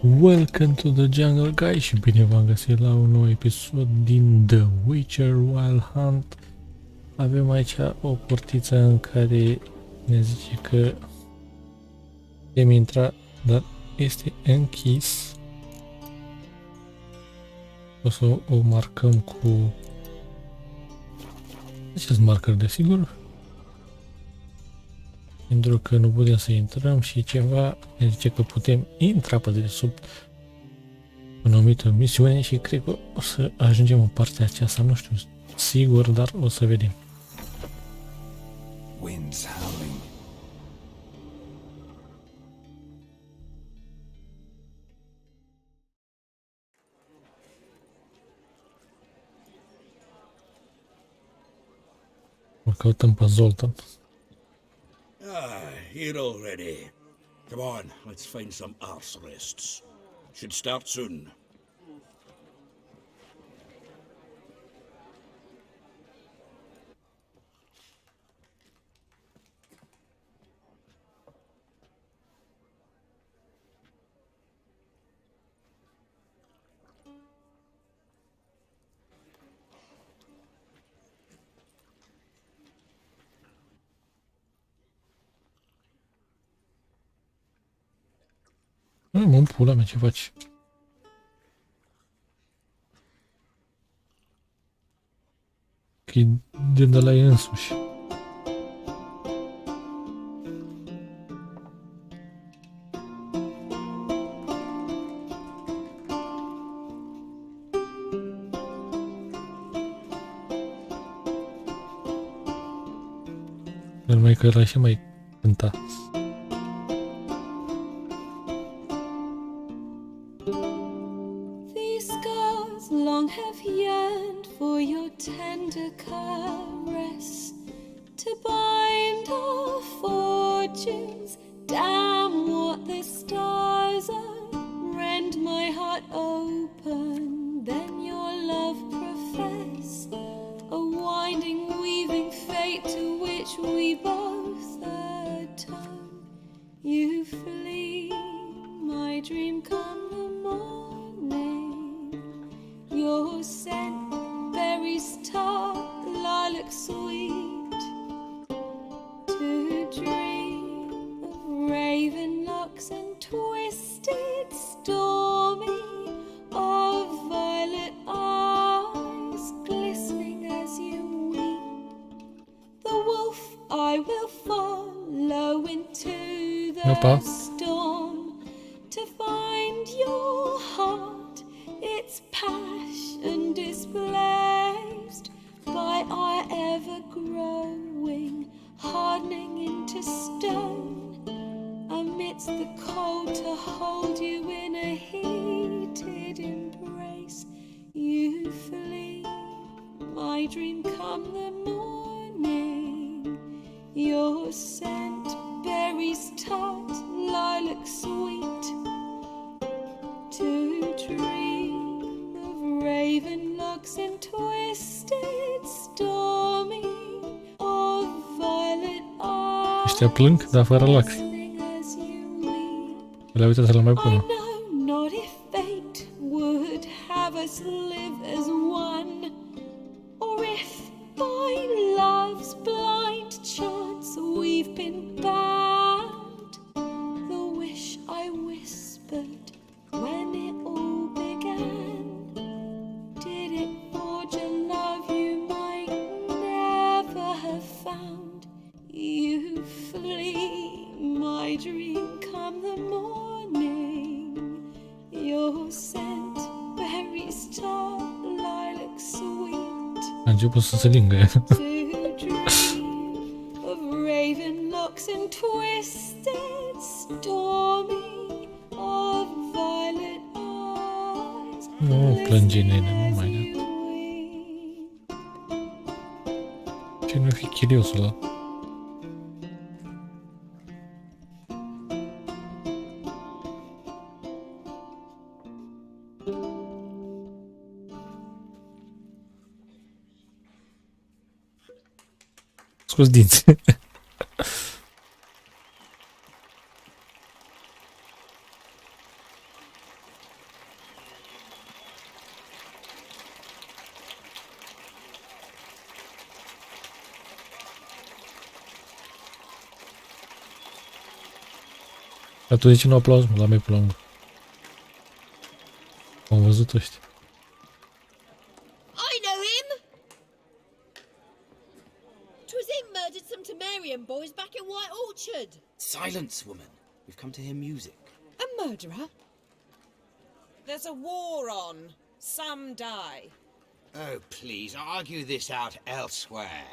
Welcome to the Jungle Guy și bine v-am găsit la un nou episod din The Witcher Wild Hunt. Avem aici o portiță în care ne zice că putem intra, dar este închis. O să o marcăm cu acest marker, desigur. Pentru că nu putem să intrăm și ceva ne zice că putem intra pe dedesubt în o anumită misiune și cred că o să ajungem în partea aceasta, nu știu sigur, dar o să vedem. Winds howling. O căutăm pe Zoltan. Here already. Come on, let's find some arse rests. Should start soon. Mă, pula mea, ce faci? Că e de la ei însuși. Numai că ăla și mai cânta. Long have yearned for your tender caress, to bind our fortunes. Damn what the stars are, rend my heart open, then your love profess, a winding, weaving fate to which we both atone. You flee, my dream come the morning. Your scent, berries tart, lilac sweet, to dream of raven locks and twisted stormy, of violet eyes glistening as you weep. The wolf I will follow into the storm, to find your heart, its passion displaced by our ever-growing, hardening into stone, amidst the cold to hold you in a heated embrace. You flee, my dream come the morning, your scent, berries tart, lilac sweet, to dream of raven locks and twisted stormy, of violet eyes. Ăștia plâng, dar fără lacrimi. Le-a uitat la mai bună. I know not if fate would have us live as one, or if by love's blind chance we've been bound. The wish I whispered when it all began, did it forge a love you might never have found? You flee, my dream come the morning, your scent, berries tart, lilac sweet, A început să se lingă. to dream of raven locks and twisted stormy, of violet eyes. Nu plânge, nene, nu mai glistening da. as you weep. Ce nu fi chiriosul ăla? Scos dinți. Dar tu de ce nu aplauzi, mă, la mei până la urmă? Am văzut ăștia. I know him! 'Twas him murdered some Temerian boys back in White Orchard. Silence, woman. We've come to hear music. A murderer? There's a war on. Some die. Oh, please, argue this out elsewhere.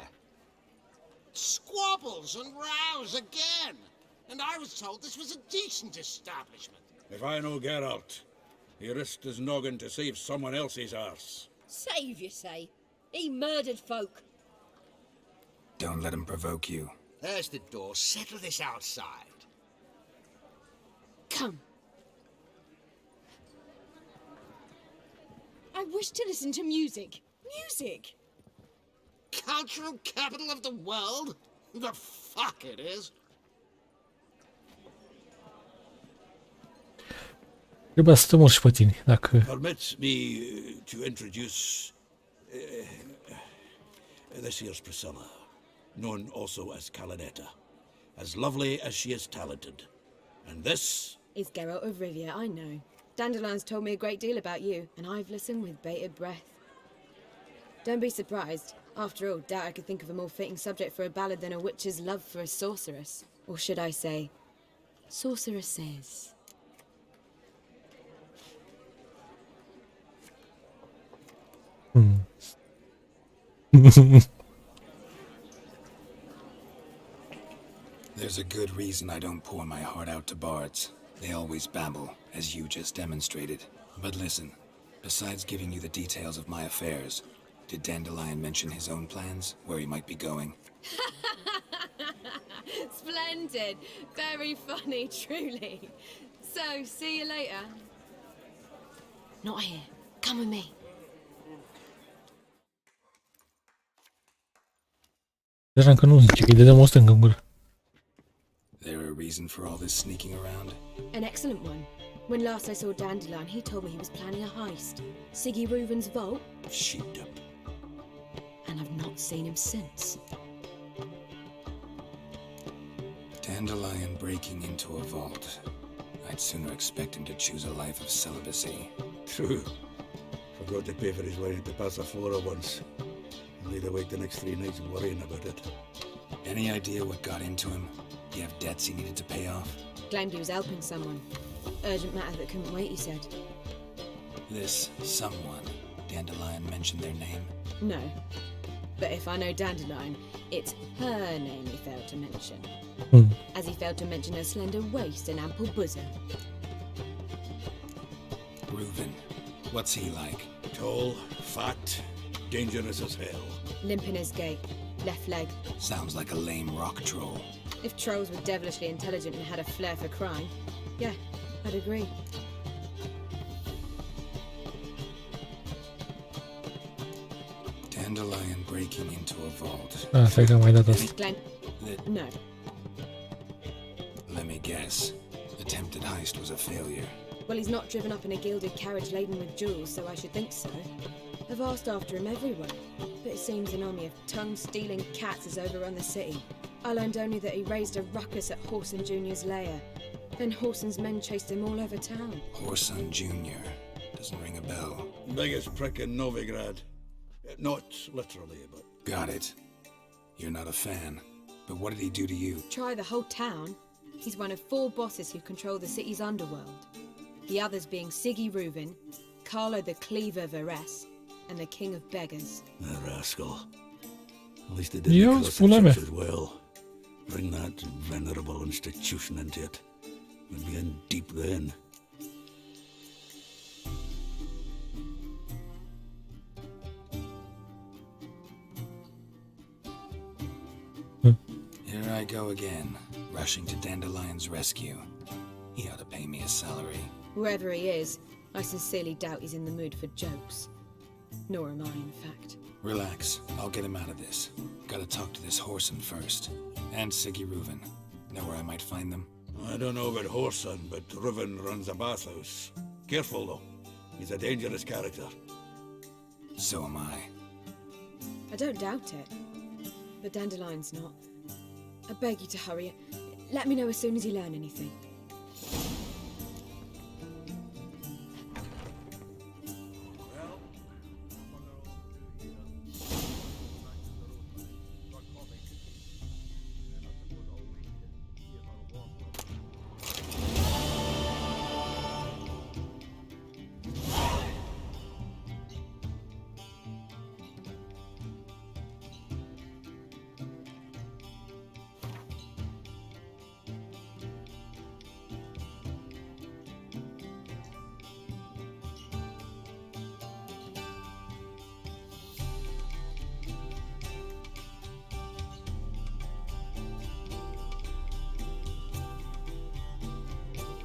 Squabbles and rows again! And I was told this was a decent establishment. If I know Geralt, he risked his noggin to save someone else's arse. Save, you say? He murdered folk. Don't let him provoke you. There's the door. Settle this outside. Come. I wish to listen to music. Music! Cultural capital of the world? The fuck it is. Trebuia să te mor și pe tine, dacă... Permit me to introduce this here's Priscilla, known also as Calinetta, as lovely as she is talented. And this Is Geralt of Rivia, I know. Dandelion's told me a great deal about you, and I've listened with bated breath. Don't be surprised. After all, doubt I could think of a more fitting subject for a ballad than a witch's love for a sorceress. Or should I say, sorceresses. There's a good reason I don't pour my heart out to bards. They always babble, as you just demonstrated. But listen, besides giving you the details of my affairs, did Dandelion mention his own plans, where he might be going? Splendid. Very funny, truly. So, see you later. Not here. Come with me. Deja încă nu zice, că îi dădeam o stângă în gură. There a reason for all this sneaking around? An excellent one. When last I saw Dandelion, he told me he was planning a heist. Siggy Reuven's vault, sheeped up. and I've not seen him since. Dandelion breaking into a vault. I'd sooner expect him to choose a life of celibacy. True. Forgot to pay for his wine at the Passaflora once. Laid awake the next 3 nights worrying about it. Any idea what got into him? Do you have debts he needed to pay off? Claimed he was helping someone. Urgent matter that couldn't wait, he said. This someone, Dandelion mentioned their name? No. But if I know Dandelion, it's her name he failed to mention. As he failed to mention her slender waist and ample bosom. Reuven. What's he like? Tall, fat, dangerous as hell. Limp in his gait. Left leg. Sounds like a lame rock troll. If trolls were devilishly intelligent and had a flair for crime, yeah, I'd agree. Dandelion breaking into a vault. Ah, stai că am mai dat asta. Glenn, no. Let me guess. Attempted heist was a failure. Well, he's not driven up in a gilded carriage laden with jewels, so I should think so. I've asked after him everywhere, but it seems an army of tongue-stealing cats has overrun the city. I learned only that he raised a ruckus at Horson Jr.'s lair. Then Horson's men chased him all over town. Horson Jr. Doesn't ring a bell. Biggest prick in Novigrad. Not literally, but... Got it. You're not a fan. But what did he do to you? Try the whole town. He's one of 4 bosses who control the city's underworld. The others being Siggy Reuven, Carlo the Cleaver Varese, and the King of Beggars. The rascal. At least they didn't cross the church as well. Bring that venerable institution into it. We'd be in deep then. Here I go again, rushing to Dandelion's rescue. He ought to pay me a salary. Wherever he is, I sincerely doubt he's in the mood for jokes. Nor am I, in fact. Relax, I'll get him out of this. Gotta talk to this Horson first. And Siggy Reuven. Know where I might find them? I don't know about Horson, but Reuven runs a bathhouse. Careful, though. He's a dangerous character. So am I. I don't doubt it. But Dandelion's not. I beg you to hurry. Let me know as soon as you learn anything.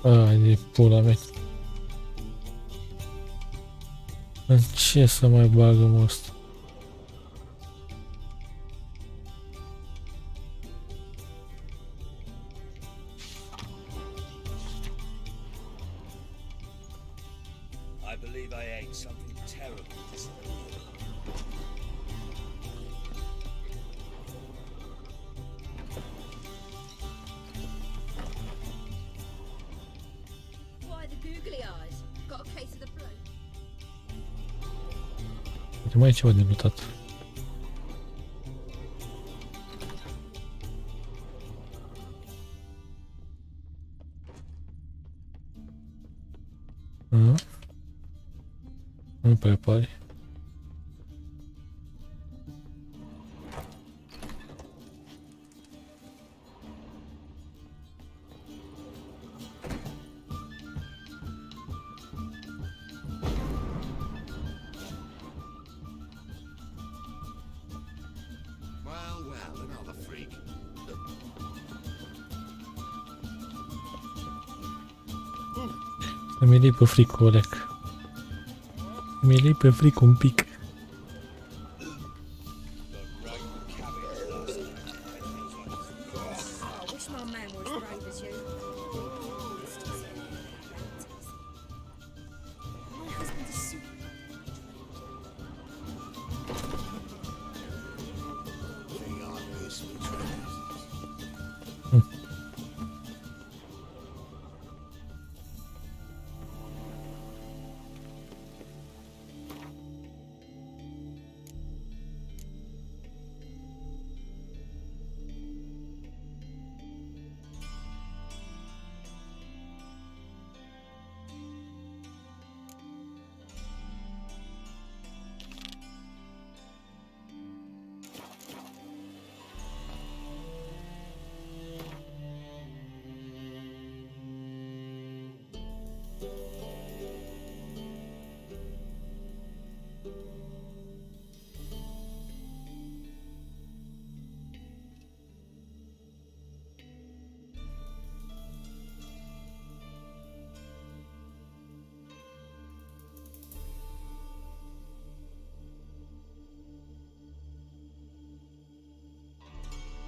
Ai de pula mea. În ce să mai bagăm ăsta? I believe I ate something terrible this morning. Why the googly eyes? Got a case of the flu? Uite, mai e ceva de lutat. Nu prea apare. Well, another freak. Să mi-i pe fricul, Olec. Mi-i pe fric un pic. I wish my man were as brave as you. My husband is super. They obviously trained.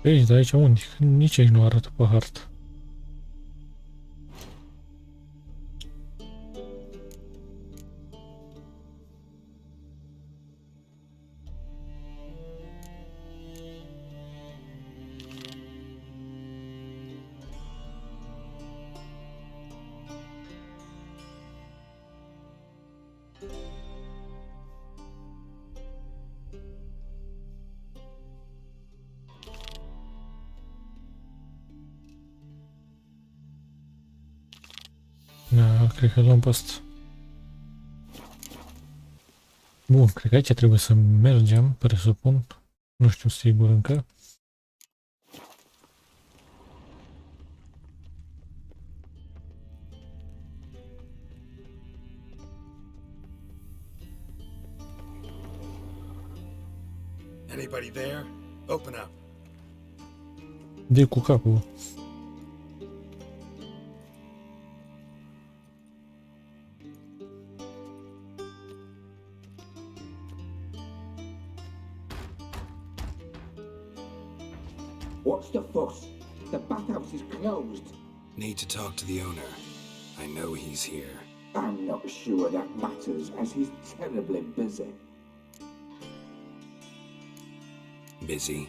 Aici, de aici unde? Nici aici nu arată pe hartă. Da, cred că luăm pe asta. Bun, cred că aici trebuie să mergem, presupun. Nu știu sigur încă. Anybody there? Open up. De cu capul. What's the fuss? The bathhouse is closed. Need to talk to the owner. I know he's here. I'm not sure that matters, as he's terribly busy. Busy?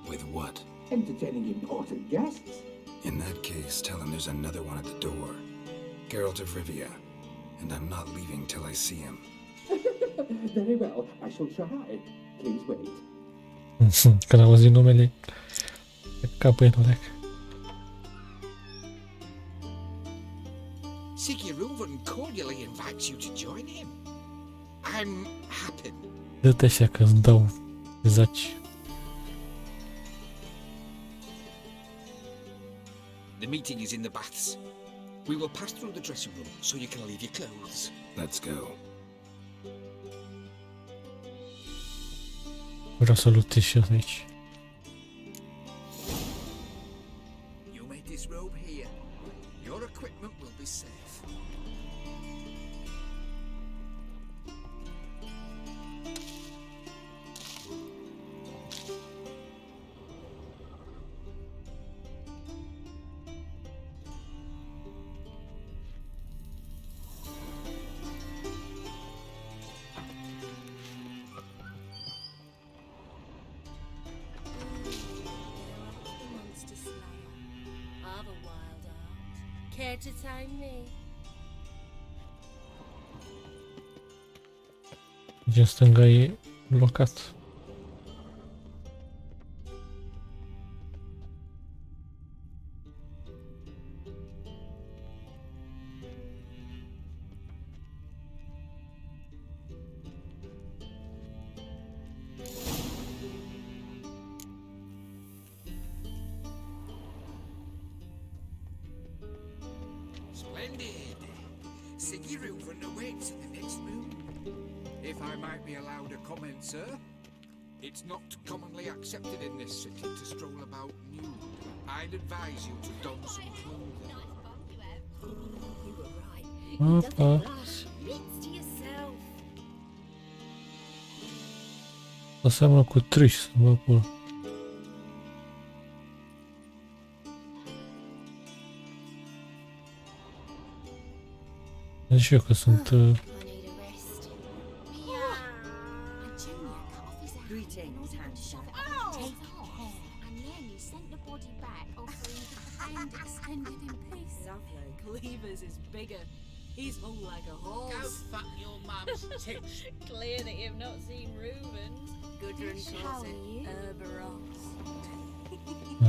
With what? Entertaining important guests. In that case, tell him there's another one at the door. Geralt of Rivia. And I'm not leaving till I see him. Very well, I shall try. Please wait. Când auzi numele, capul e nolec. Siguruvin cordially invites you to join him. I'm happy. Dă-te așa că-ți dau zaci. The meeting is in the baths. We will pass through the dressing room so you can leave your clothes. Let's go. Vreau să lutez și eu aici. You made this robe here. Your equipment will be always safe. Care to time me? Deci în stânga e blocat. Splendid. Siggy Reuven awaits in the next room. If I might be allowed a comment, sir. It's not commonly accepted in this city to stroll about nude. I'd advise you to don some clothing. You were right. He doesn't blush. Admits to yourself. Seamănă cu Trish, să mă pula. Zic eu că sunt... Greetings, handsome. Take care. And then he sent the body back, offering to hand extended in peace. Lovely. Cleaver's is bigger. He's hung like a Go horse. fuck your mum's tits. Clear that you've not seen Reuven's. Gudrun calls it Urberos.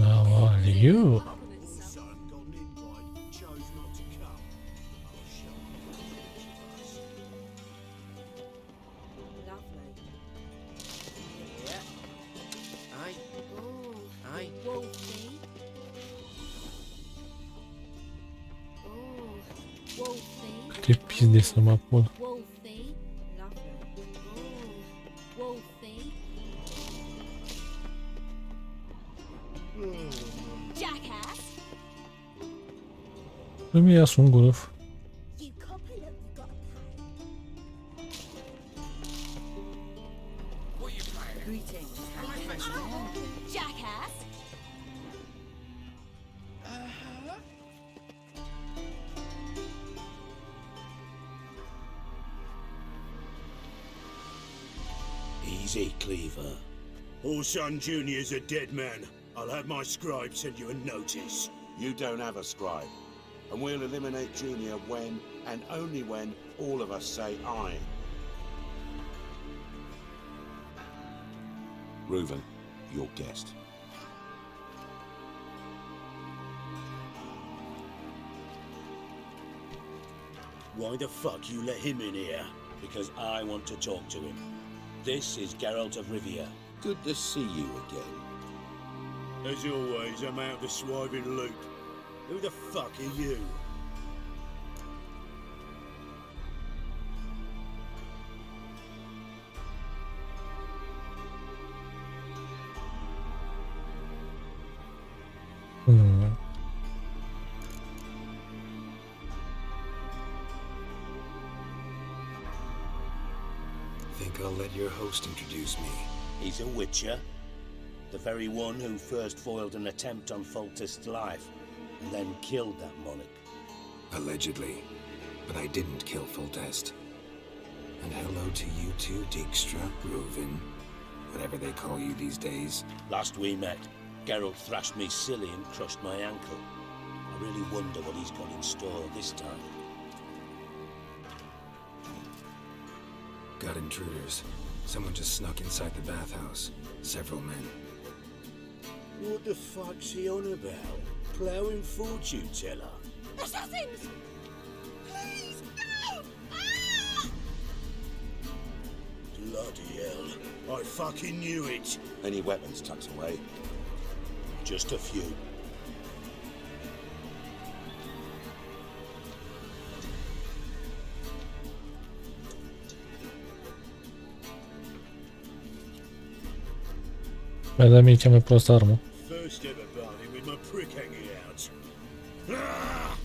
How are you? Son got an invite, chose not to come. I'll show you. Lovely. Yeah. Aye. Oh, Aye. Wolfie. Oh, Wolfie. Câte pizde să mă pun. Wolfie. Lovely. Oh, Wolfie. Jackass! Îmi ia un gurăf. You copper, look, you gotta pay. What are you playing? Greetings, handsome. Jackass! Easy, Cleaver. Orson Jr.'s a dead man. I'll have my scribe send you a notice. You don't have a scribe. And we'll eliminate Junior when, and only when, all of us say aye. Reuven, your guest. Why the fuck you let him in here? Because I want to talk to him. This is Geralt of Rivia. Good to see you again. As always, I'm out of the swiving loop. Who the fuck are you? Think I'll let your host introduce me. He's a witcher. The very one who first foiled an attempt on Foltest's life, and then killed that monarch. Allegedly. But I didn't kill Foltest. And hello to you too, Dijkstra, Reuven, whatever they call you these days. Last we met, Geralt thrashed me silly and crushed my ankle. I really wonder what he's got in store this time. Got intruders. Someone just snuck inside the bathhouse. Several men. What the fuck's he on about? Ploughing fortune teller? Assassins! Please, no! Ah! Bloody hell. I fucking knew it. Any weapons tucked away? Just a few. Mi-a dat mie cea mai prostă armă. First ever party with my prick hanging out. Ah!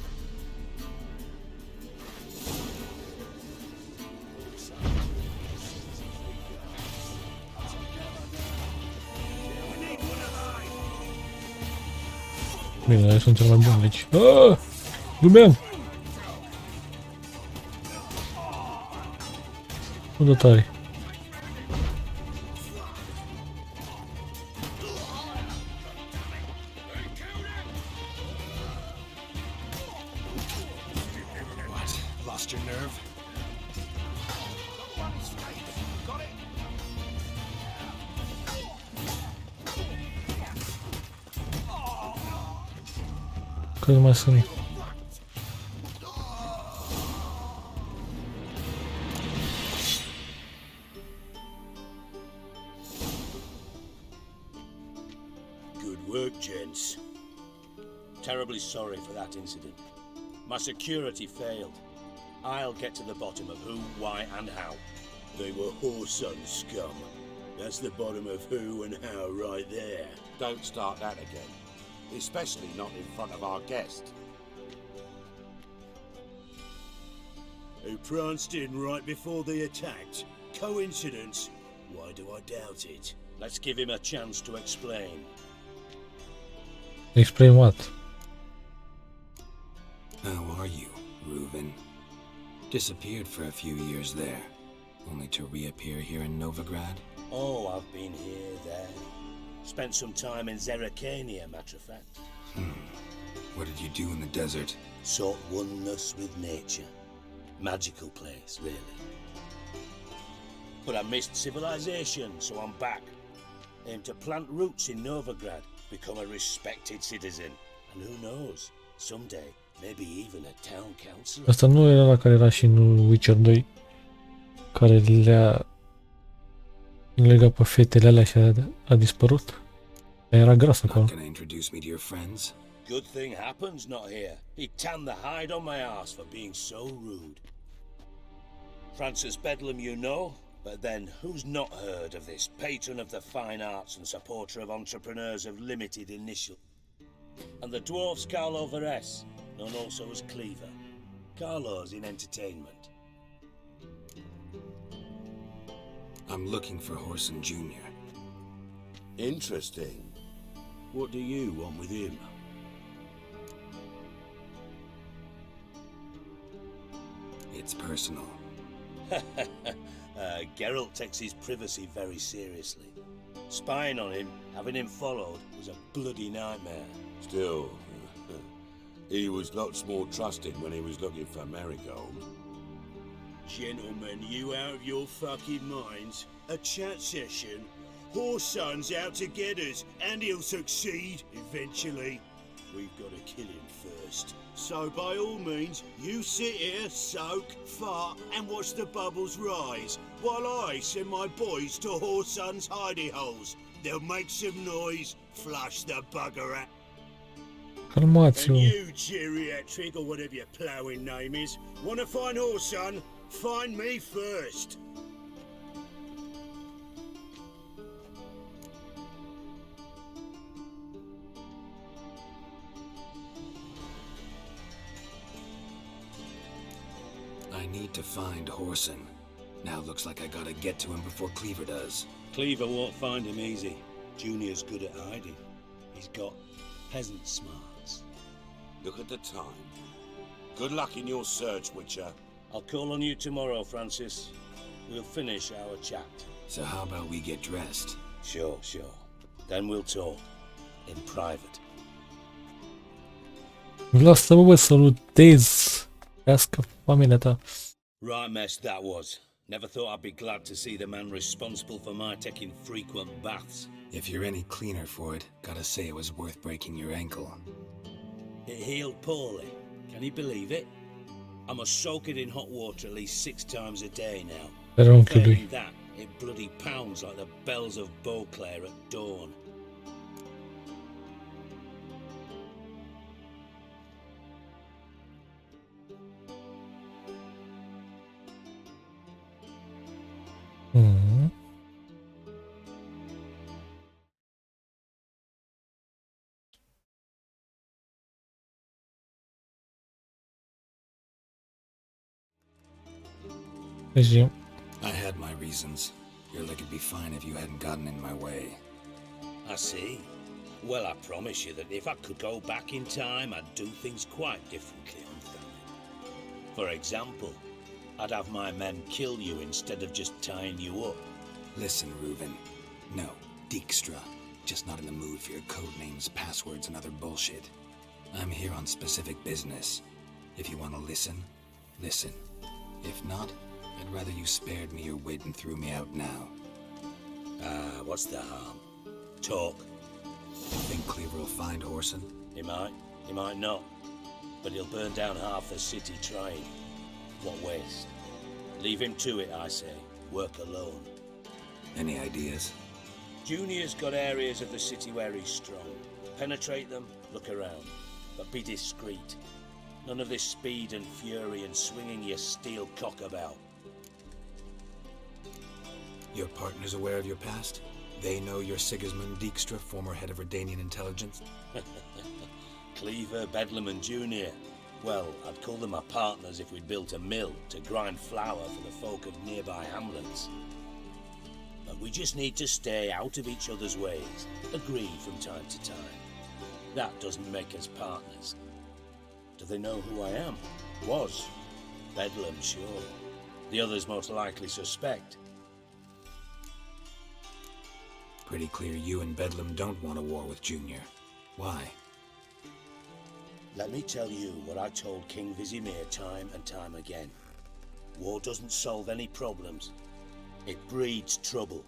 Bine, eu sunt cel mai bun aici. Aaaa! Glumeam! Nu dă tare. What? Lost your nerve? Cât mai sunt? Good work, gents. Terribly sorry for that incident. My security failed. I'll get to the bottom of who, why, and how. They were whoreson scum. That's the bottom of who and how right there. Don't start that again. Especially not in front of our guest. Who pranced in right before they attacked. Coincidence? Why do I doubt it? Let's give him a chance to explain. Explain what? How are you, Reuven? Disappeared for a few years there, only to reappear here in Novigrad? Oh, I've been here, there. Spent some time in Zerrikania, matter of fact. What did you do in the desert? Sought oneness with nature. Magical place, really. But I missed civilization, so I'm back. Aim to plant roots in Novigrad, become a respected citizen. And who knows, someday, maybe even a town councillor. Asta nu era la care era și în Witcher 2, care le-a legat pe fetele alea și a dispărut. Era gras acolo. Can I introduce me to your friends? Good thing happens not here. He tanned the hide on my ass for being so rude. Francis Bedlam you know, but then who's not heard of this patron of the fine arts and supporter of entrepreneurs of limited initial? And the dwarf's Carlo Veres, known also as Cleaver. Carlo's in entertainment. I'm looking for Horson Jr. Interesting. What do you want with him? It's personal. Geralt takes his privacy very seriously. Spying on him, having him followed, was a bloody nightmare. Still, he was lots more trusted when he was looking for Marigold. Gentlemen, you out of your fucking minds? A chat session? Whoreson's out to get us, and he'll succeed eventually. We've got to kill him first. So by all means, you sit here, soak, fart, and watch the bubbles rise, while I send my boys to Whoreson's hidey holes. They'll make some noise, flush the bugger out. Calmați-o. And you, geriatric, or whatever your ploughing name is, want to find Whoreson? Find me first. I need to find Horson. Now looks like I gotta get to him before Cleaver does. Cleaver won't find him easy. Junior's good at hiding. He's got peasant smarts. Look at the time. Good luck in your search, Witcher. I'll call on you tomorrow, Francis. We'll finish our chat. So how about we get dressed? Sure. Then we'll talk. In private. Lasă-mă, bă, să lutez. Trească familia ta. Right mess that was. Never thought I'd be glad to see the man responsible for my taking frequent baths. If you're any cleaner for it, gotta say it was worth breaking your ankle. It healed poorly. Can you believe it? I must soak it in hot water at least 6 times a day now. Era unchiul lui. Failing that, it bloody pounds like the bells of Beauclair at dawn. I had my reasons. Your leg would be fine if you hadn't gotten in my way. I see. Well, I promise you that if I could go back in time, I'd do things quite differently on Thanet. For example, I'd have my men kill you instead of just tying you up. Listen, Reuven. No, Dijkstra. Just not in the mood for your code names, passwords, and other bullshit. I'm here on specific business. If you want to listen, listen. If not, I'd rather you spared me your wit and threw me out now. What's the harm? Talk. You think Cleaver will find Horson? He might not. But he'll burn down half the city trying. What waste? Leave him to it, I say. Work alone. Any ideas? Junior's got areas of the city where he's strong. Penetrate them, look around. But be discreet. None of this speed and fury and swinging your steel cock about. Your partner's aware of your past? They know you're Sigismund Dijkstra, former head of Redanian intelligence? Cleaver, Bedlam and Junior. Well, I'd call them my partners if we'd built a mill to grind flour for the folk of nearby hamlets. But we just need to stay out of each other's ways, agree from time to time. That doesn't make us partners. Do they know who I am? Was. Bedlam, sure. The others most likely suspect. Pretty clear you and Bedlam don't want a war with Junior. Why? Let me tell you what I told King Vizimir time and time again. War doesn't solve any problems. It breeds trouble.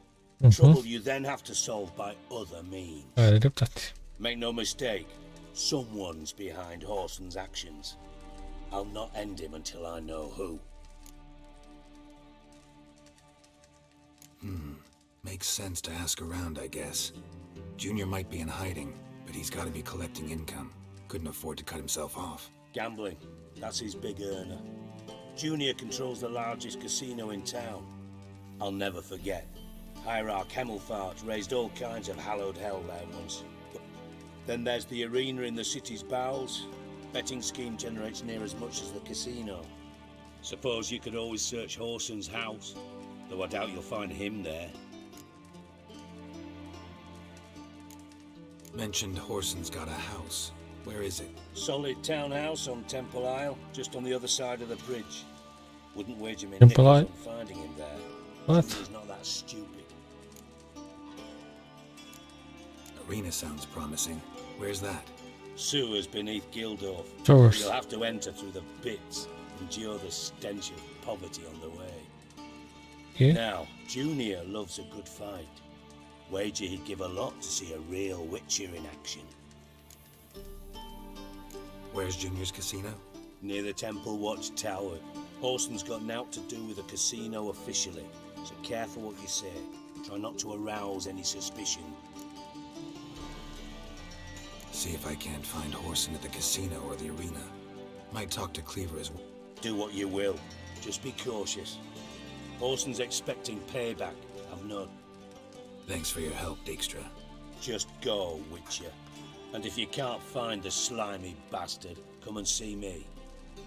Trouble you then have to solve by other means. Are dreptate. Make no mistake, someone's behind Horson's actions. I'll not end him until I know who. Makes sense to ask around, I guess. Junior might be in hiding, but he's got to be collecting income. Couldn't afford to cut himself off. Gambling, that's his big earner. Junior controls the largest casino in town. I'll never forget. Hierarch Hemmelfart raised all kinds of hallowed hell there once. Then there's the arena in the city's bowels. Betting scheme generates near as much as the casino. Suppose you could always search Horson's house, though I doubt you'll find him there. Mentioned Horson's got a house. Where is it? Solid townhouse on Temple Isle, just on the other side of the bridge. Wouldn't wager me Temple nickels Isle? on finding him there. What? He's not that stupid. Arena sounds promising. Where's that? Sewers beneath Gildorf. Sewers. You'll have to enter through the pits, endure the stench of poverty on the way. Okay. Now, Junior loves a good fight. Wager he'd give a lot to see a real Witcher in action. Where's Junior's casino? Near the Temple Watch Tower. Horson's got naught to do with the casino officially, so careful what you say. Try not to arouse any suspicion. See if I can't find Horson at the casino or the arena. Might talk to Cleaver as well. Do what you will. Just be cautious. Horson's expecting payback. Have none. Thanks for your help, Dijkstra. Just go, Witcher. And if you can't find the slimy bastard, come and see me.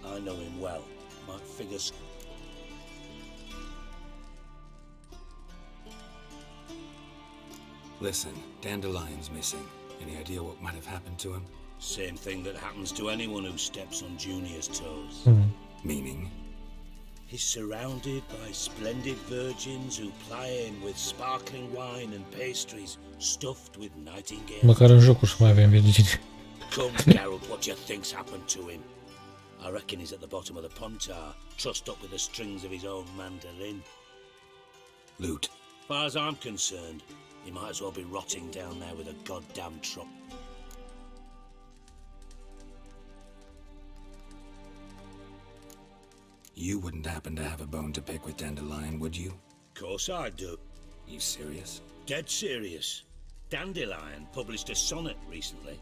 I know him well. Might figure... Listen, Dandelion's missing. Any idea what might have happened to him? Same thing that happens to anyone who steps on Junior's toes. Meaning? He's surrounded by splendid virgins who ply him with sparkling wine and pastries stuffed with nightingales. Măcar în jocuri să mai avem virgini. Come, Geralt, what do you think's happened to him? I reckon he's at the bottom of the Pontar, trussed up with the strings of his own mandolin. Loot. Far as I'm concerned, he might as well be rotting down there with a goddamn trop. You wouldn't happen to have a bone to pick with Dandelion, would you? Course I do. You serious? Dead serious. Dandelion published a sonnet recently.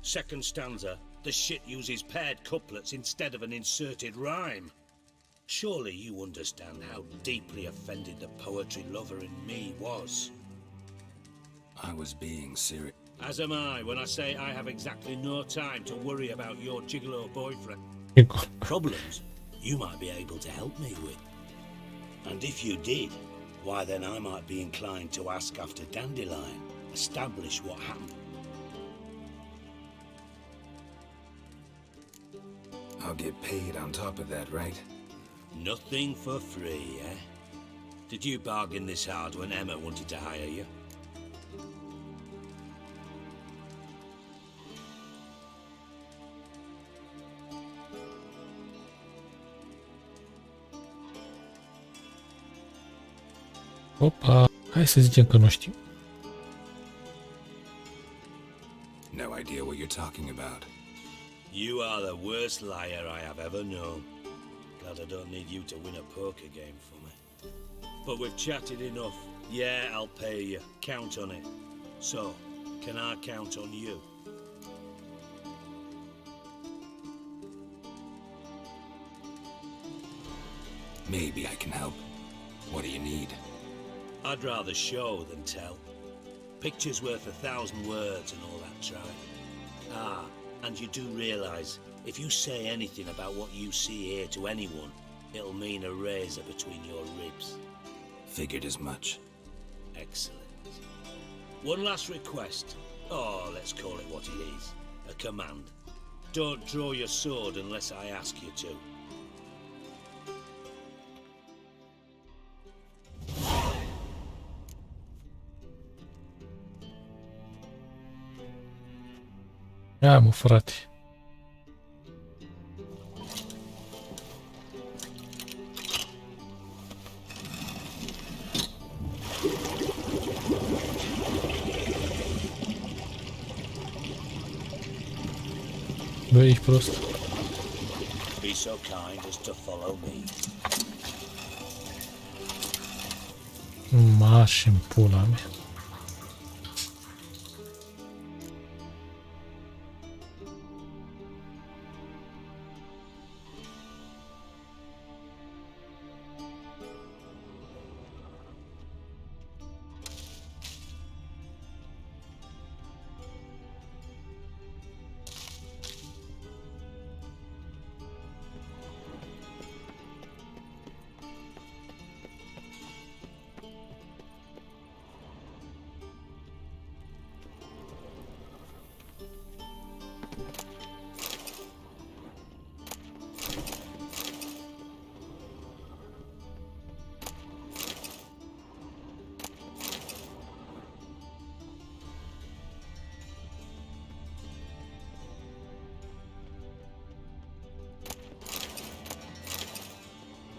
Second stanza, the shit uses paired couplets instead of an inserted rhyme. Surely you understand how deeply offended the poetry lover in me was. I was being serious. As am I when I say I have exactly no time to worry about your gigolo boyfriend. Problems you might be able to help me with. And if you did, why then I might be inclined to ask after Dandelion, establish what happened. I'll get paid on top of that, right? Nothing for free, eh? Did you bargain this hard when Emma wanted to hire you? Opa, hai să zicem că nu știm. No idea what you're talking about. You are the worst liar I have ever known. Glad I don't need you to win a poker game for me. But we've chatted enough. Yeah, I'll pay you. Count on it. So, can I count on you? Maybe I can help. What do you need? I'd rather show than tell. Picture's worth 1,000 words and all that tribe. Ah, and you do realize, if you say anything about what you see here to anyone, it'll mean a razor between your ribs. Figured as much. Excellent. One last request. Oh, let's call it what it is. A command. Don't draw your sword unless I ask you to. Ia mă, frate. Băi, ești prost. Be so kind as to follow me. Marș în pula mea.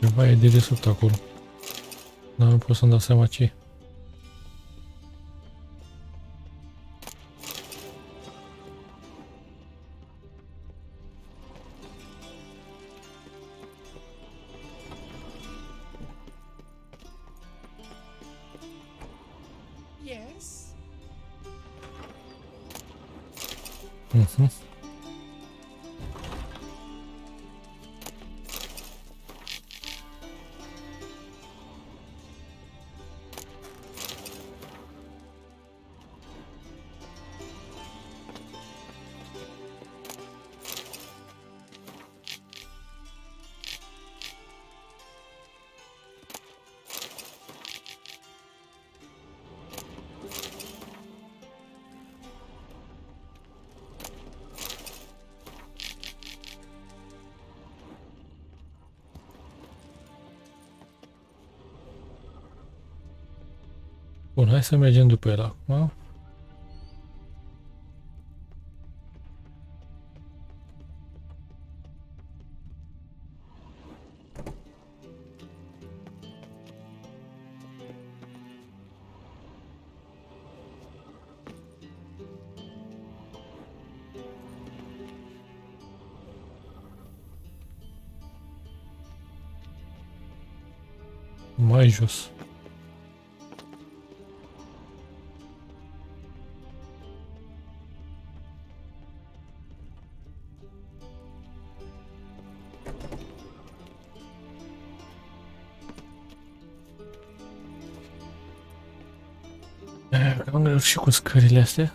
Ceva e de desubt acolo. Dar nu pot să-mi dau seama ce e. Yes. Bun, hai să mergem după el acum. Mai jos. Am greu și cu scările astea.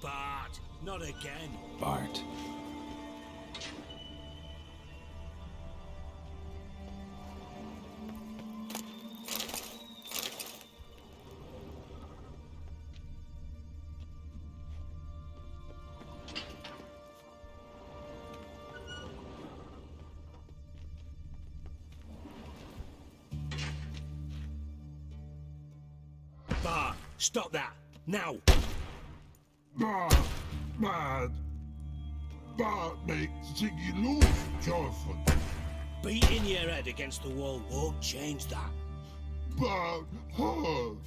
Bart, not again. Bart. Bart, stop that, now. Bart makes Ziggy lose, Jorford. Beating your head against the wall won't change that. Bart hurt.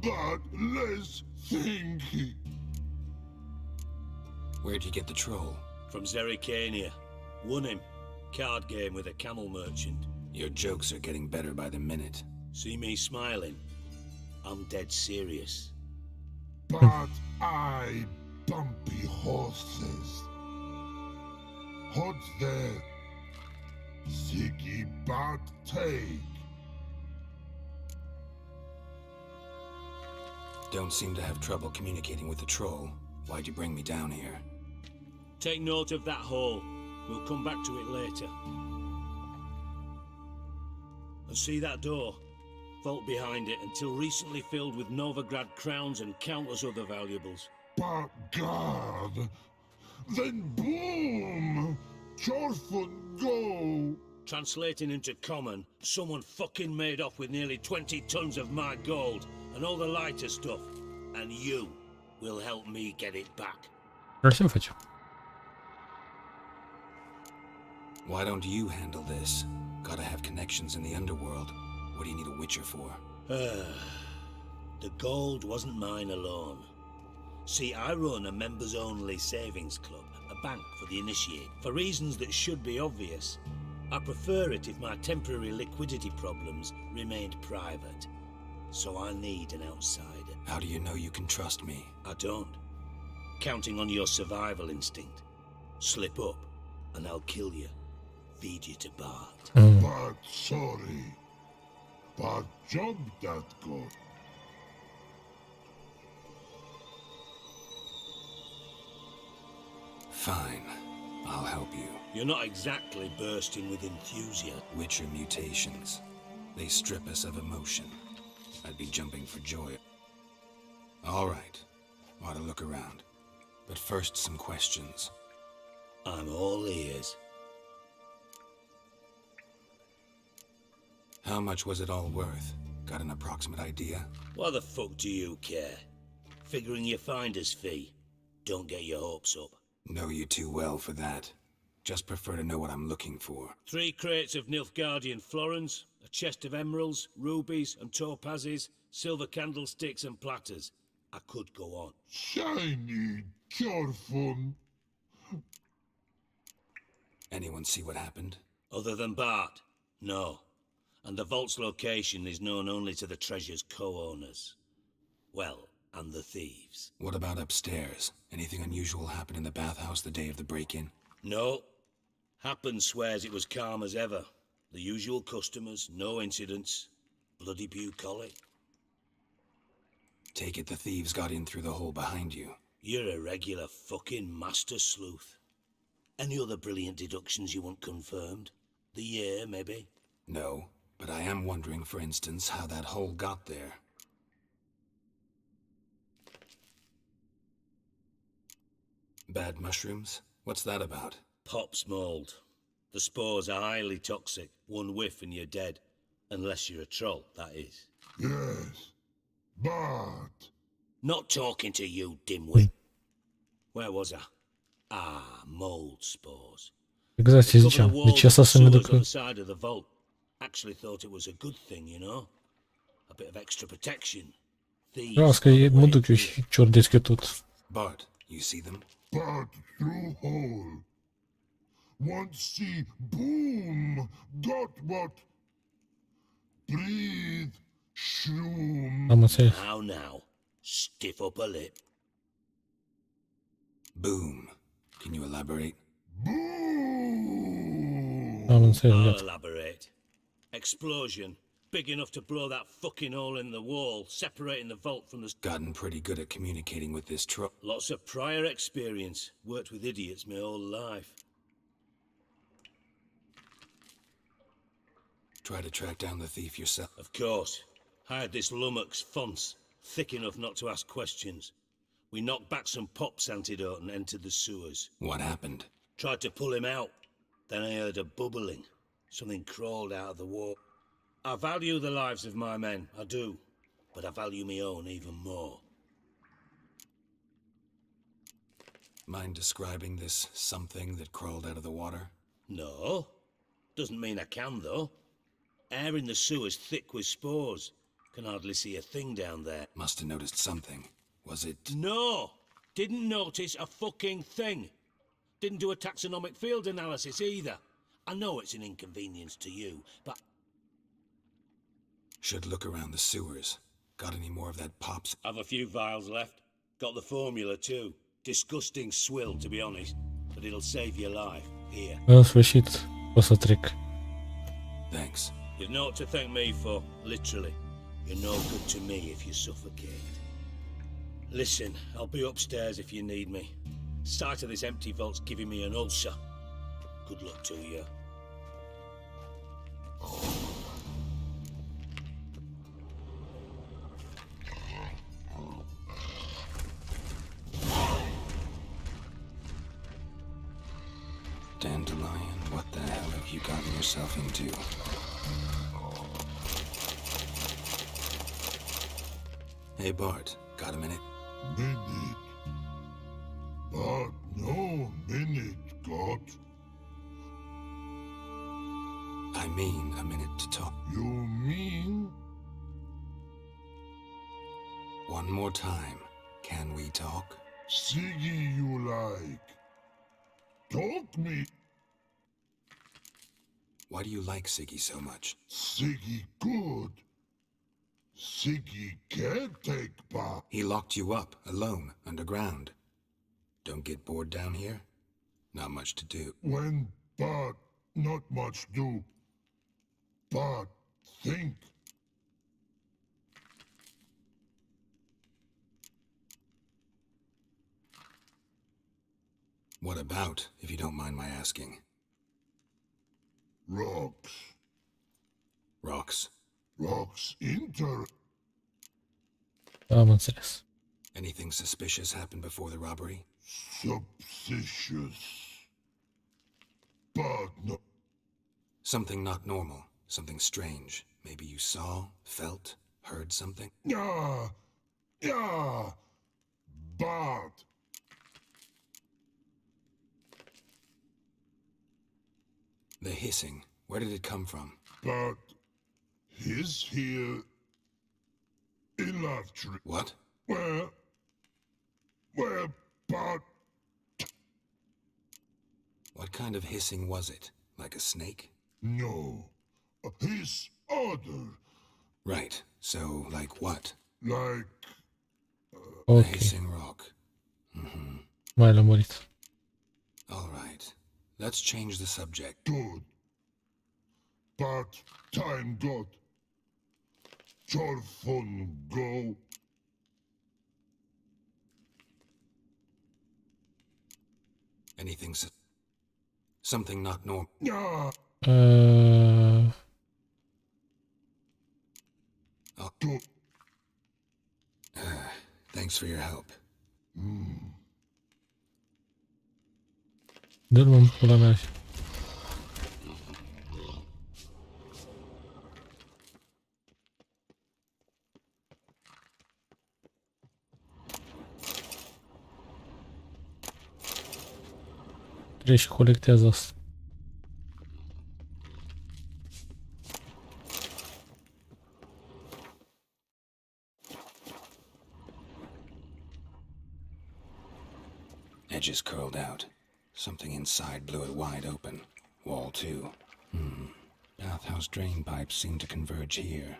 Bart less thinking. Where'd you get the troll? From Zerrikania. Won him. Card game with a camel merchant. Your jokes are getting better by the minute. See me smiling? I'm dead serious. But I bumpy horses. What's there? Ziggy Bart take. Don't seem to have trouble communicating with the troll. Why'd you bring me down here? Take note of that hole. We'll come back to it later. And see that door? Vault behind it, until recently filled with Novigrad crowns and countless other valuables. But God, then boom! Jorford go! Translating into common, someone fucking made off with nearly 20 tons of my gold and all the lighter stuff. And you will help me get it back. Красиво хочу. Why don't you handle this? Gotta have connections in the underworld. What do you need a witcher for? The gold wasn't mine alone. See, I run a members-only savings club, a bank for the initiate, for reasons that should be obvious. I prefer it if my temporary liquidity problems remained private. So I need an outsider. How do you know you can trust me? I don't. Counting on your survival instinct. Slip up, and I'll kill you. Feed you to Bart. But sorry. But job that good. Fine. I'll help you. You're not exactly bursting with enthusiasm. Witcher mutations. They strip us of emotion. I'd be jumping for joy. All right. Ought to look around. But first, some questions. I'm all ears. How much was it all worth? Got an approximate idea? Why the fuck do you care? Figuring your finder's fee. Don't get your hopes up. Know you too well for that. Just prefer to know what I'm looking for. 3 crates of Nilfgaardian florins, a chest of emeralds, rubies and topazes, silver candlesticks and platters. I could go on. Shiny Jorfund. Anyone see what happened? Other than Bart? No. And the vault's location is known only to the treasure's co-owners. Well, and the thieves. What about upstairs? Anything unusual happen in the bathhouse the day of the break-in? No. Happen swears it was calm as ever. The usual customers, no incidents. Bloody bucolic. Take it the thieves got in through the hole behind you. You're a regular fucking master sleuth. Any other brilliant deductions you want confirmed? The year, maybe? No, but I am wondering, for instance, how that hole got there. Bad mushrooms? What's that about? Pop's mold. The spores are highly toxic. One whiff and you're dead. Unless you're a troll, that is. Yes, but... Not talking to you, dimwit. Where was I? Ah, mold spores. Exact zicea. De ce să se ne ducă? Side of the vault. Actually thought it was a good thing, you know? A bit of extra protection. Vreau că mă duc eu și ciordesc tot. Bart, you see them? But through hole. Once see boom, got what? Breathe, shroom. Am înțeles. Now. Stiff up a lip. Boom. Can you elaborate? Boom! Am înțeles, I'll gata. elaborate. Explosion. big enough to blow that fucking hole in the wall, separating the vault from the... Gotten pretty good at communicating with this troll. Lots of prior experience. Worked with idiots my whole life. Try to track down the thief yourself? Of course. Hired this lummox, Fonce, thick enough not to ask questions. We knocked back some pop's antidote and entered the sewers. What happened? Tried to pull him out. Then I heard a bubbling. Something crawled out of the wall. I value the lives of my men, I do. But I value my own even more. Mind describing this something that crawled out of the water? No. Doesn't mean I can, though. Air in the sewer's thick with spores. Can hardly see a thing down there. Must have noticed something. Was it... No! Didn't notice a fucking thing. Didn't do a taxonomic field analysis either. I know it's an inconvenience to you, but... Should look around the sewers. Got any more of that pops? Have a few vials left. Got the formula too. Disgusting swill, to be honest. But it'll save your life. Here. În sfârșit, o să trec. Thanks. You've naught to thank me for, literally. You're no good to me if you suffocate. Listen, I'll be upstairs if you need me. Sight of this empty vault's giving me an ulcer. Good luck to you. Dandelion, what the hell have you gotten yourself into? Hey Bart, got a minute? Minute. But no minute, got. I mean a minute to talk. You mean? One more time. Can we talk? Siggy you like. Talk me. Why do you like Siggy so much? Siggy good. Siggy can't take back. He locked you up, alone, underground. Don't get bored down here? Not much to do. When but not much do. But think. What about, if you don't mind my asking? Rocks. Rocks? Rocks inter... Am înțeles. Anything suspicious happened before the robbery? Suspicious. But no... Something not normal. Something strange. Maybe you saw, felt, heard something? Yeah. Yeah. But... The hissing. Where did it come from? But... He's here... in Lavtree. What? Where... but... What kind of hissing was it? Like a snake? No. His other. Right. So, like what? Like... A Ok. hissing rock. Mm-hmm. Mai lămurit. All right. Let's change the subject. Good. But time got. Charfon go. Anything something not normal. Yeah. Oh. Thanks for your help. Dă-l-mă în pula mea. Treci și colectează asta. Edges curled out. Something inside blew it wide open. Wall too. Bathhouse drain pipes seem to converge here.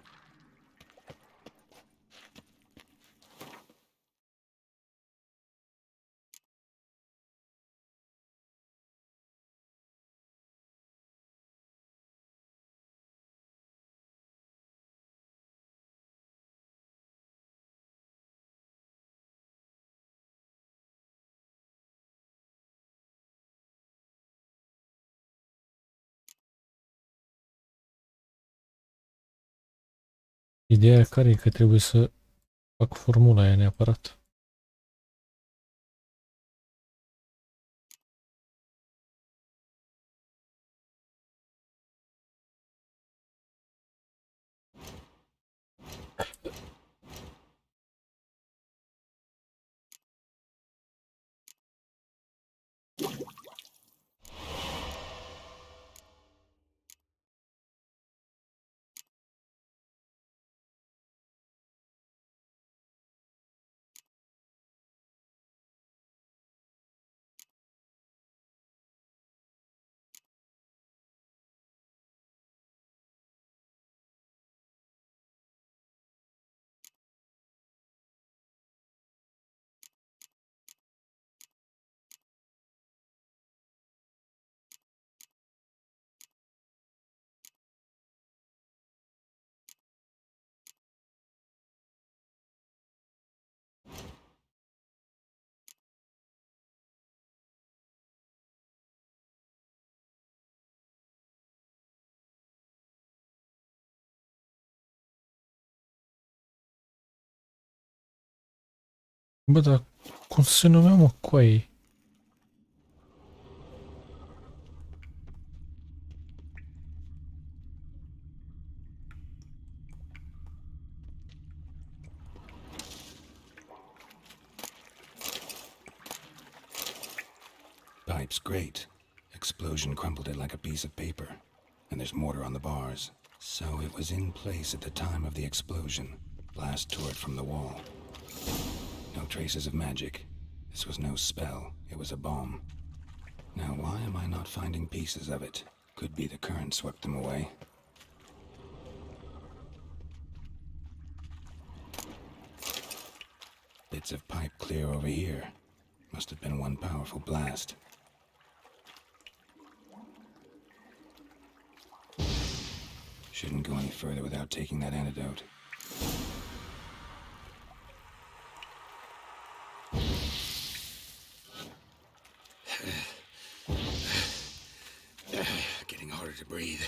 Ideea care e că trebuie să fac formula aia neapărat. Bă, dar cum se numea, mă, coaie? Pipe's great. Explosion crumpled it like a piece of paper. And there's mortar on the bars. So it was in place at the time of the explosion. Blast tore it from the wall. No traces of magic. This was no spell. It was a bomb. Now why am I not finding pieces of it? Could be the current swept them away. Bits of pipe clear over here. Must have been one powerful blast. Shouldn't go any further without taking that antidote. Getting harder to breathe.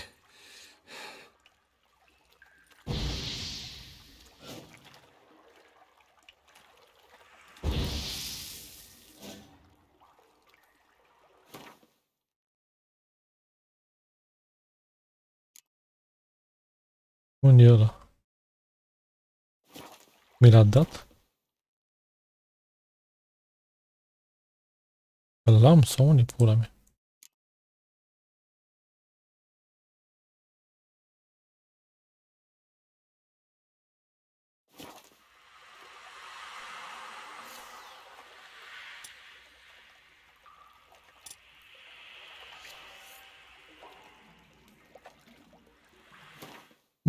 Unde e ăla? Mi l-a dat? Îl am sau unde pula mea?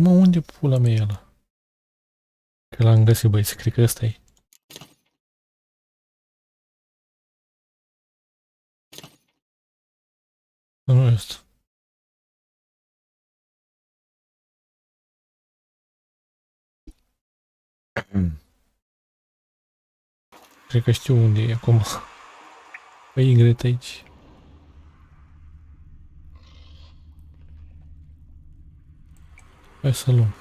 Mă, unde pula mea e ăla? Că l-am găsit, băieți, cred că ăsta e. Nu e ăsta. Cred că știu unde e acum. Pe Y aici. Hai să luăm.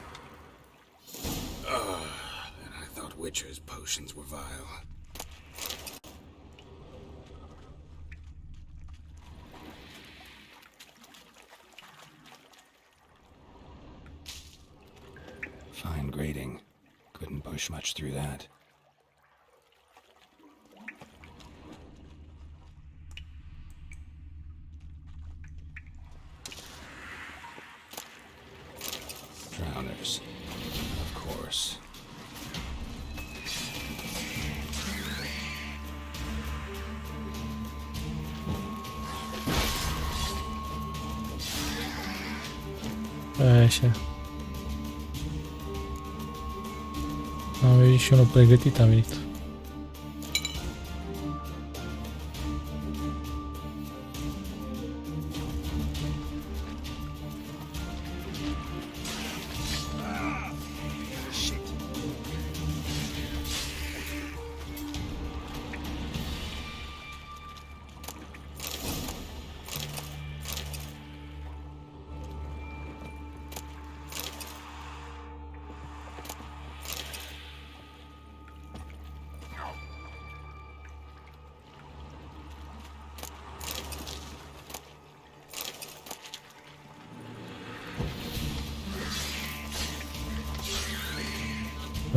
And I thought Witcher's potions were vile. Fine grating. Couldn't push much through that. Drowners. Of course. Așa. Am venit și unul pregătit, am venit.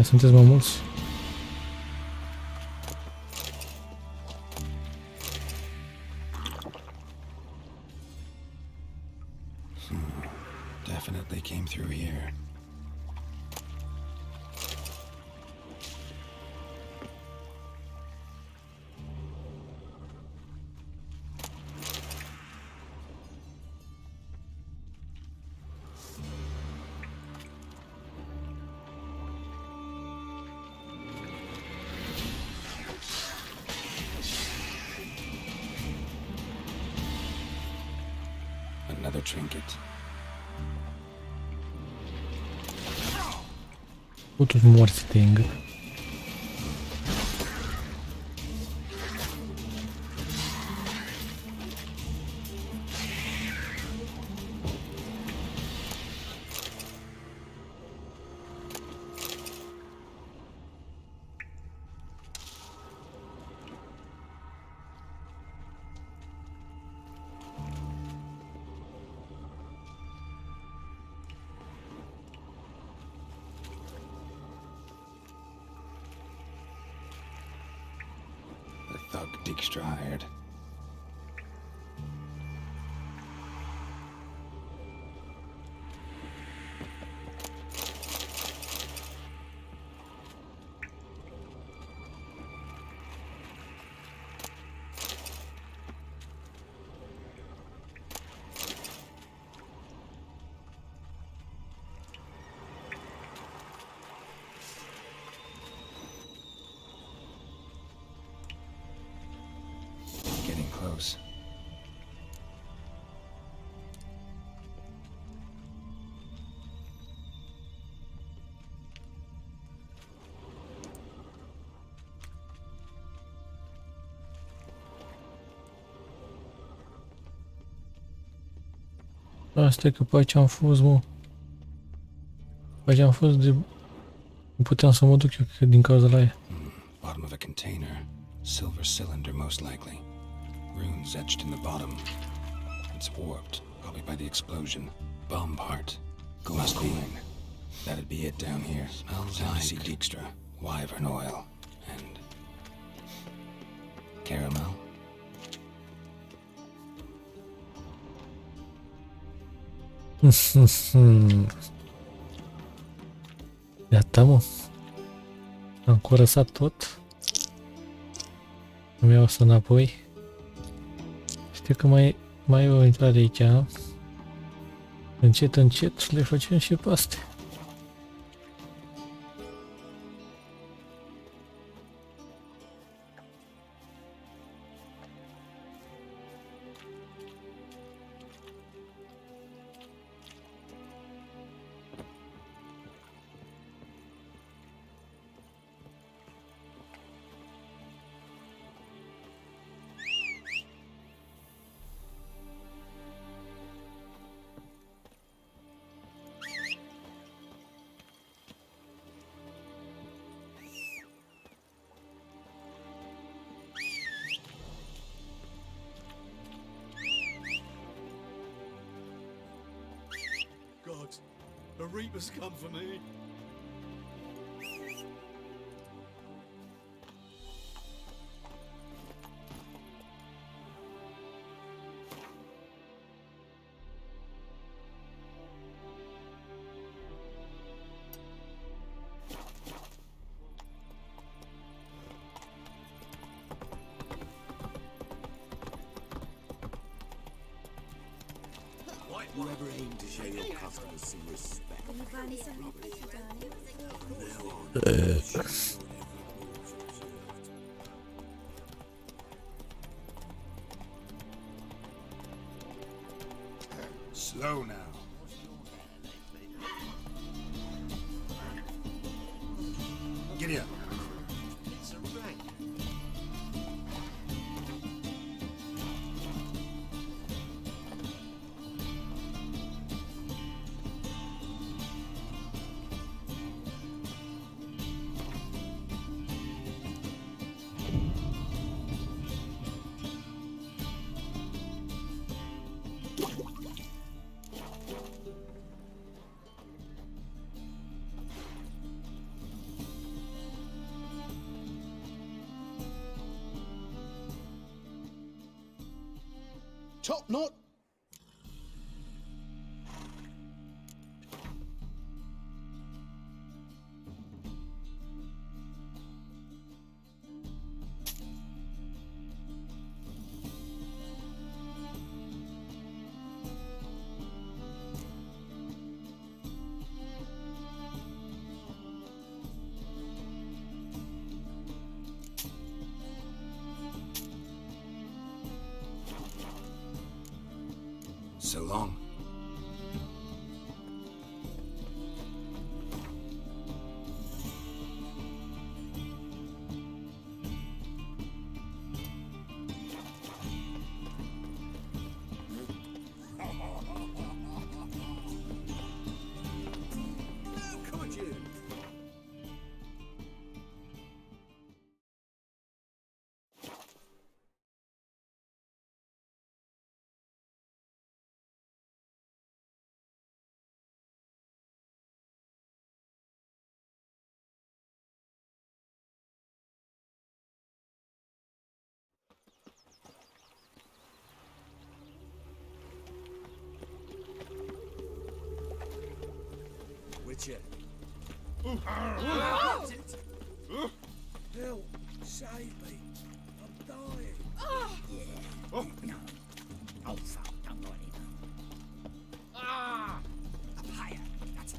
Mai sunteți mai mulți? Definitely came through here. Another trinket. Totuși mori să te îngât. The thug Dijkstra hired. Getting close. Asta e că pe aici am fost, mă. Pe aici am fost de... Nu puteam să mă duc eu, cred, din cauza la aia. Bottom of a container. Silver cylinder, most likely. Runes etched in the bottom. It's warped, probably by the explosion. Bomb part. Must be. That'd be it down here. Smells like Dijkstra, wyvern oil, and caramel. Iată, mă. Am curățat tot. Îmi iau asta înapoi. Știu că mai e o intrare aici. Încet, încet le facem și pe astea. God, a Reaper's come for me. You ever aim to show your customers some respect? Can you buy me something pretty, darling? Slow now. Giddy up. It's a rank. Top knot. So long. How could you? Witcher. Help! Save me. I'm dying. Oh, no. Oh, fuck, don't worry. Up higher. That's it.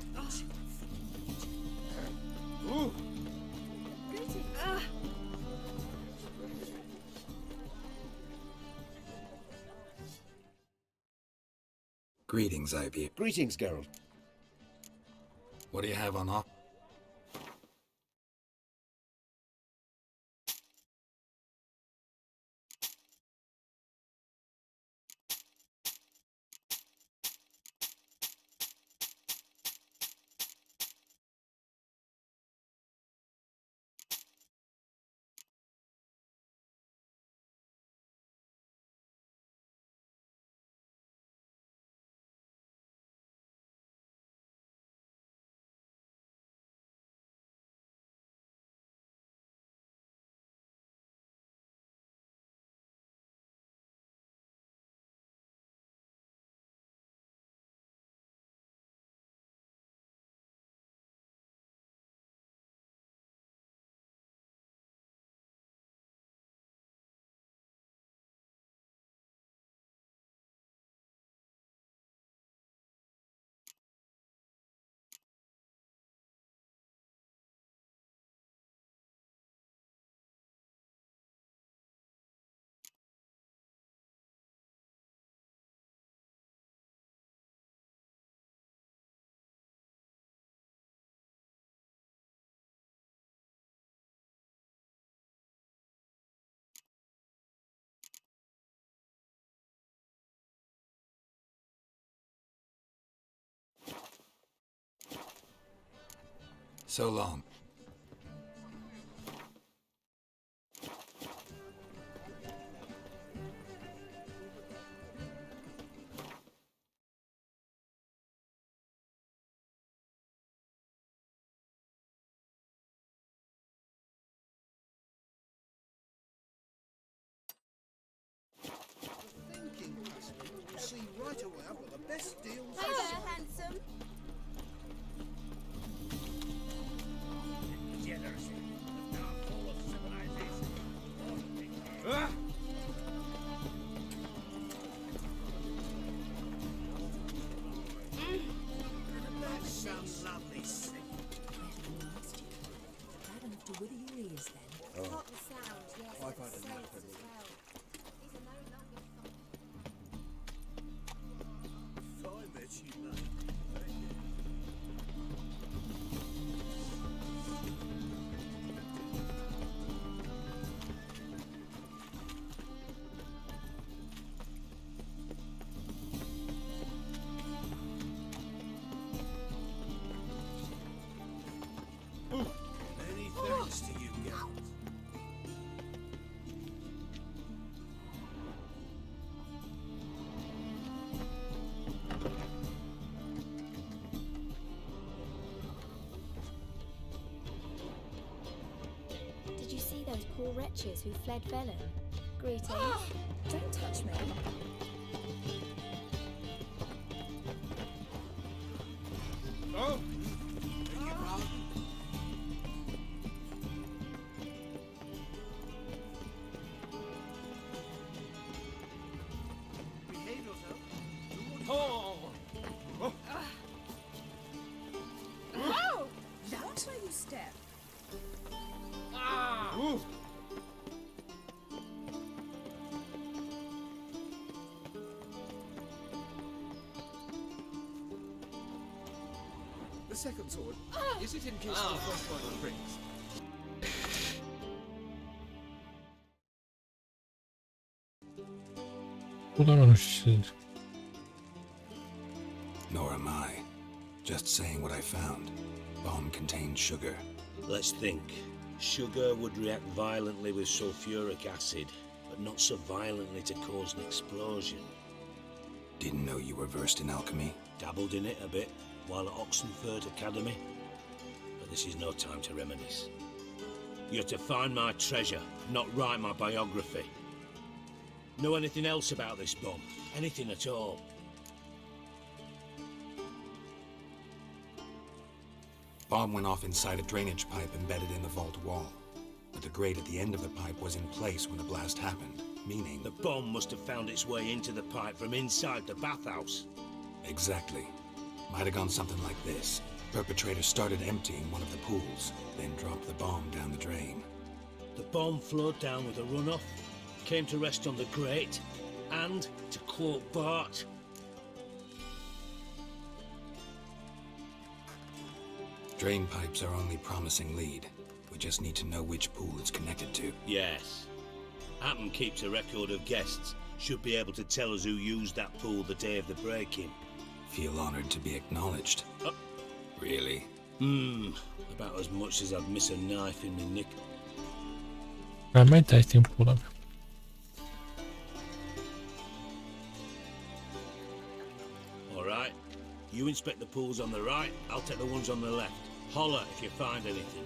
Greetings, IB. Greetings, Geralt. What do you have on offer? So long. Thinking customer will see right away I've got the best deals. Hey there, handsome. That sounds lovely. I don't have to wither your ears then. Not the sound, yes, I've but had the enough scent of as it. well. These are no longer If I met you, mate. Many thanks to you, Geralt. Did you see those poor wretches who fled Velen? Greetings. Don't touch me. Oh, beg your pardon? Behave yourself. Oh! Oh! Whoa! That's where you step. Ah! Ooh. The second sword, is it in case the first one breaks? Pula nu știu ce zic. Nor am I. Just saying what I found. Bomb contained sugar. Let's think. Sugar would react violently with sulfuric acid, but not so violently to cause an explosion. Didn't know you were versed in alchemy. Dabbled in it a bit while at Oxenford Academy, but this is no time to reminisce. You're to find my treasure, not write my biography. Know anything else about this bomb? Anything at all? Bomb went off inside a drainage pipe embedded in the vault wall. But the grate at the end of the pipe was in place when the blast happened, meaning... The bomb must have found its way into the pipe from inside the bathhouse. Exactly. Might have gone something like this. Perpetrator started emptying one of the pools, then dropped the bomb down the drain. The bomb flowed down with a runoff, came to rest on the grate, and, to quote Bart... Drain pipes are only promising lead. We just need to know which pool it's connected to. Yes. Appen keeps a record of guests. Should be able to tell us who used that pool the day of the break-in. Feel honored to be acknowledged. Really? About as much as I'd miss a knife in me nick. Dar mai dai timp pula mea. Alright. You inspect the pools on the right, I'll take the ones on the left. Holler if you find anything.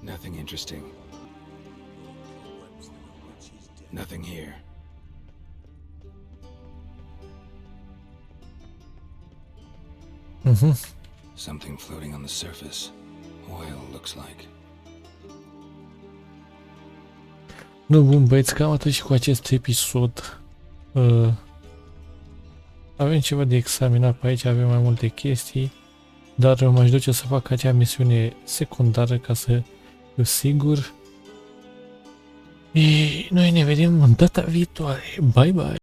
Nothing interesting. Nothing here. Something floating on the surface. Oil, looks like. Nu, bun băieți, cam atât și cu acest episod. Avem ceva de examinat pe aici, avem mai multe chestii, dar m-aș duce să fac acea misiune secundară ca să fiu sigur. Noi ne vedem în data viitoare. Bye bye!